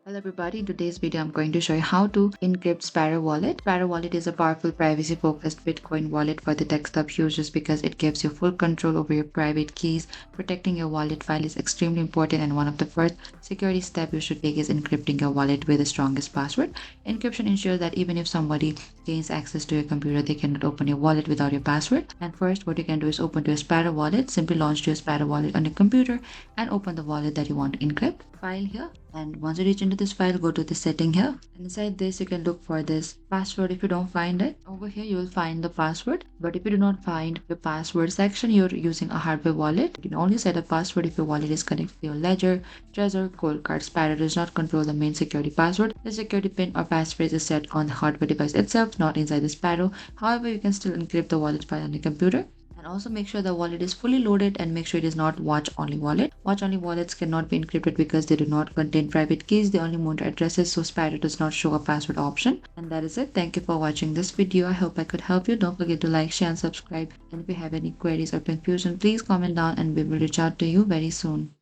Hello everybody, in today's video I'm going to show you how to encrypt Sparrow Wallet. Sparrow Wallet is a powerful privacy-focused Bitcoin wallet for the desktop users because it gives you full control over your private keys. Protecting your wallet file is extremely important, and one of the first security steps you should take is encrypting your wallet with the strongest password. Encryption ensures that even if somebody gains access to your computer, they cannot open your wallet without your password. And first, what you can do is open to your Sparrow Wallet. Simply launch your Sparrow Wallet on your computer and open the wallet that you want to encrypt. File here, and once you reach into this file, go to the setting here, and inside this you can look for this password. If you don't find it over here, you will find the password. But if you do not find the password section, you're using a hardware wallet, you can only set a password if your wallet is connected to your ledger, trezor, cold card. Sparrow does not control the main security password. The security pin or passphrase is set on the hardware device itself, not inside the Sparrow. However, you can still encrypt the wallet file on your computer. And also make sure the wallet is fully loaded, and make sure it is not watch only wallet. Watch only wallets cannot be encrypted because they do not contain private keys. They only monitor addresses, so Sparrow does not show a password option. And that is it. Thank you for watching this video. I hope I could help you. Don't forget to like, share and subscribe. And if you have any queries or confusion, please comment down and we will reach out to you very soon.